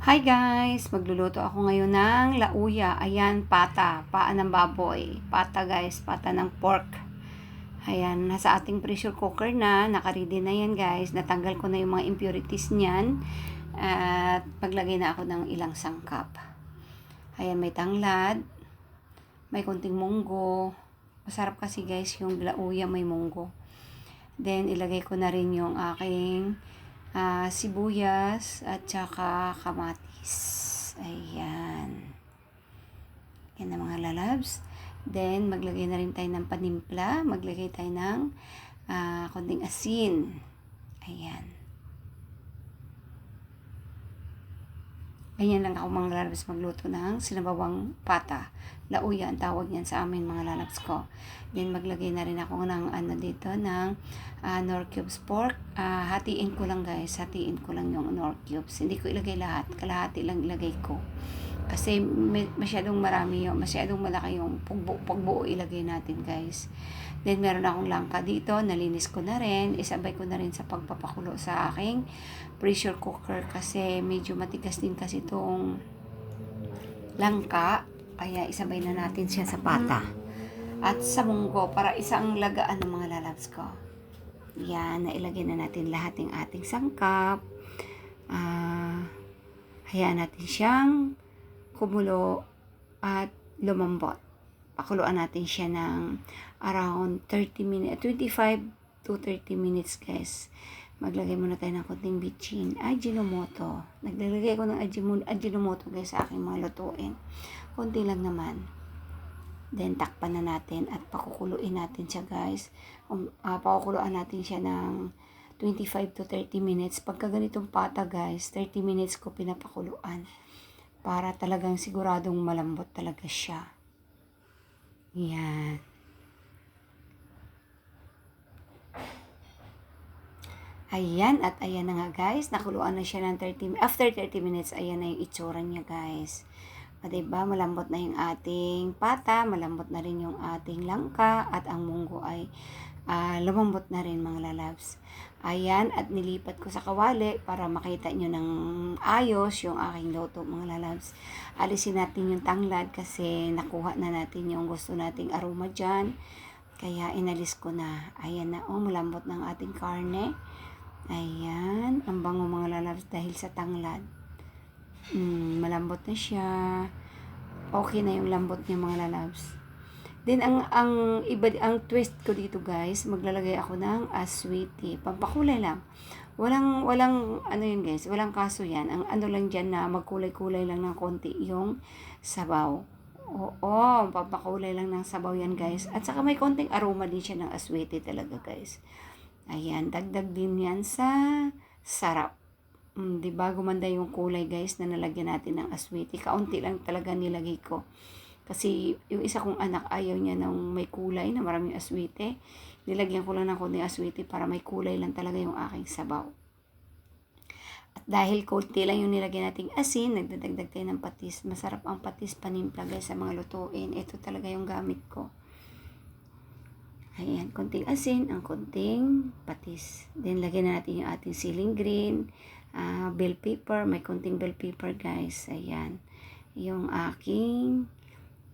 Hi guys! Magluluto ako ngayon ng lauya. Ayan, pata. Paa ng baboy. Pata guys. Pata ng pork. Ayan, nasa ating pressure cooker na. Nakaready na yan guys. Natanggal ko na yung mga impurities niyan. At maglagay na ako ng ilang sangkap. Ayan, may tanglad. May konting munggo. Masarap kasi guys yung lauya may munggo. Then, ilagay ko na rin yung aking sibuyas at saka kamatis. Ayan. Yan na mga lalabs. Then, maglagay na rin tayo ng panimpla. Maglagay tayo ng konting asin. Ayan. Ganyan lang ako mga lalabs magluto ng sinabawang pata. Lauya ang tawag niyan sa amin mga lalabs ko. Then maglagay na rin ako ng dito ng Knorr cubes pork. Hatiin ko lang guys. Hatiin ko lang yung Knorr cubes. Hindi ko ilagay lahat. Kalahati lang ilagay ko. Kasi masyadong marami yun. Masyadong malaki yung pagbuo ilagay natin guys. Then meron akong langka dito. Nalinis ko na rin. Isabay ko na rin sa pagpapakulo sa aking pressure cooker. Kasi medyo matigas din kasi itong langka. Kaya isabay na natin siya sa pata. At sa munggo. Para isang lagaan ng mga lalabs ko. Yan. Nailagay na natin lahat ng ating sangkap. Hayaan natin siyang kumulo at lumambot. Pakuluan natin siya ng around 30 minutes, 25 to 30 minutes guys. Maglagay muna tayo ng konting bitchin, Ajinomoto. Naglalagay ko ng Ajinomoto guys sa aking mga lutuin. Konti lang naman. Then takpan na natin at pakukuluin natin siya guys. Pakukuluan natin siya ng 25 to 30 minutes. Pagka ganitong pata guys, 30 minutes ko pinapakuluan. Para talagang siguradong malambot talaga siya. Yan. Ayan, at ayan na nga guys. Nakuluan na siya ng 30 after 30 minutes, ayan na yung itsura niya guys. O diba, malambot na yung ating pata, malambot na rin yung ating langka, at ang munggo ay lumambot na rin mga lalabs. Ayan, at nilipat ko sa kawali para makita nyo ng ayos yung aking luto mga lalabs. Alisin natin yung tanglad kasi nakuha na natin yung gusto nating aroma dyan. Kaya inalis ko na. Ayan na, malambot ng ating karne. Ayan, ang bango mga lalabs dahil sa tanglad. Malambot na siya. Okay na yung lambot niya mga lalabs. Then ang twist ko dito guys, maglalagay ako ng aswiti. Pampakulay lang. Walang yun guys, walang kaso yan. Ang lang diyan na magkulay-kulay lang ng konti yung sabaw. Oo, pampakulay lang ng sabaw yan guys. At saka may konting aroma din siya ng aswiti talaga guys. Ayan, dagdag din yan sa sarap. Diba gumanda yung kulay guys na nalagyan natin ng aswiti. Kaunti lang talaga nilagay ko. Kasi yung isa kong anak ayaw niya ng may kulay na maraming aswite. Nilagyan ko lang ng konting aswite para may kulay lang talaga yung aking sabaw. At dahil konti lang yung nilagyan nating asin, nagdadagdag tayo ng patis. Masarap ang patis panimpla guys sa mga lutuin. Ito talaga yung gamit ko. Ayan, konting asin, ang konting patis. Then lagyan na natin yung ating siling green, bell pepper. May konting bell pepper guys. Ayan. Yung aking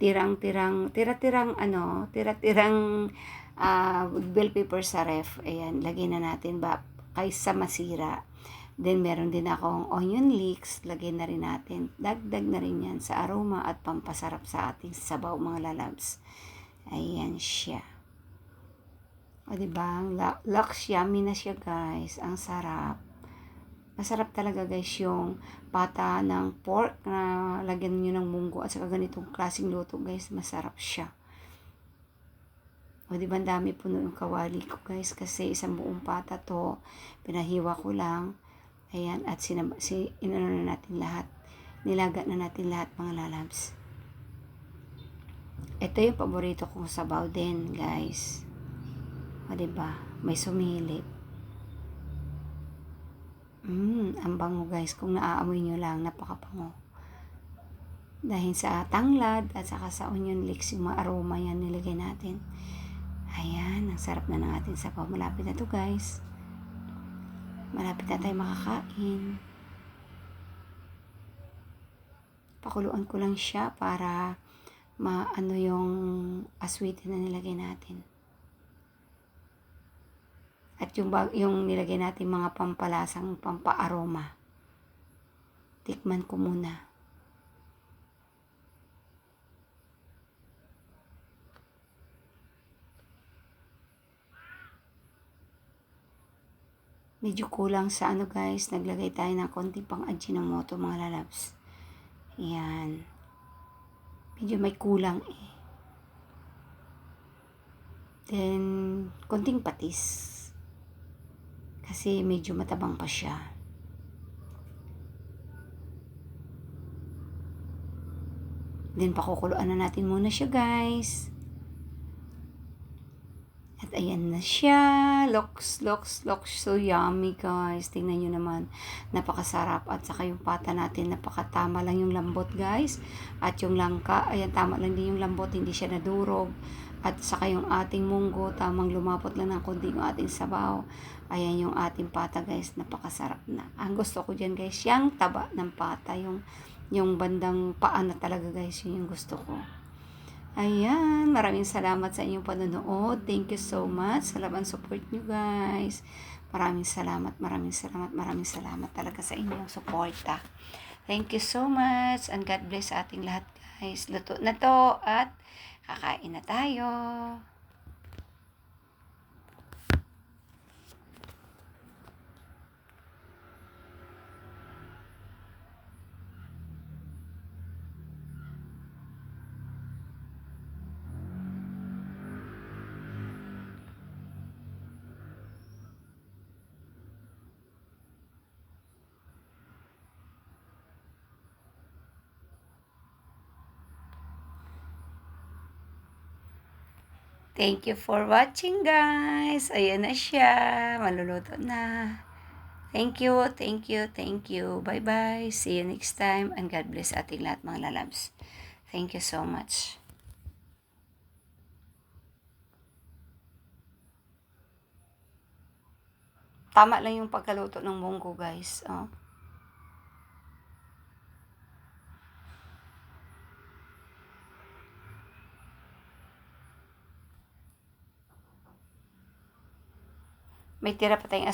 tira-tirang bell pepper sa ref. Ayan, lagay na natin kaysa masira. Then meron din akong onion leeks, lagay na rin natin. Dagdag na rin yan sa aroma at pampasarap sa ating sabaw mga lalabs. Ayan siya. O diba, looks yummy na siya guys. Ang sarap. Masarap talaga guys yung pata ng pork na lagyan nyo ng munggo at saka ganitong klaseng luto guys. Masarap siya. O diba ang dami po yung kawali ko guys kasi isang buong pata to. Pinahiwa ko lang. Ayan, at inano na natin lahat. Nilaga na natin lahat mga lalabs. Ito yung paborito kong sabaw din guys. O diba, may sumilip. Ang bango guys. Kung naaamoy nyo lang, napakabango. Dahil sa tanglad at saka sa onion leeks, yung mga aroma yan nilagay natin. Ayan, ang sarap na ng ating sabaw. Malapit na to guys. Malapit na tayo makakain. Pinapakuluan ko lang siya para maano yung aswitin na nilagay natin. At yung nilagay natin mga pampalasang pampaaroma. Tikman ko muna. Medyo kulang sa ano guys, naglagay tayo ng konting pang Ajinomoto mga lalabs. Ayan. Medyo may kulang eh. Then, konting patis. Kasi medyo matabang pa siya. Then, pakukuluan na natin muna siya guys. At ayan na siya. Looks so yummy guys. Tingnan nyo naman. Napakasarap. At saka yung pata natin, napakatama lang yung lambot guys. At yung langka, ayan tama lang din yung lambot. Hindi siya nadurog. At saka yung ating munggo, tamang lumapot lang ng konti yung ating sabaw. Ayan yung ating pata guys. Napakasarap na. Ang gusto ko dyan guys, yung taba ng pata. Yung bandang paa na talaga guys. Yun yung gusto ko. Ayan, maraming salamat sa inyong panonood. Thank you so much sa laban support nyo guys. Maraming salamat talaga sa inyong suporta. Thank you so much and God bless sa ating lahat guys. Luto na to at kakain na tayo. Thank you for watching guys. Ayan na siya. Maluluto na. Thank you. Bye-bye. See you next time and God bless ating lahat mga lalabs. Thank you so much. Tama lang yung pagkaluto ng munggo guys. Oh. May tira pa tayong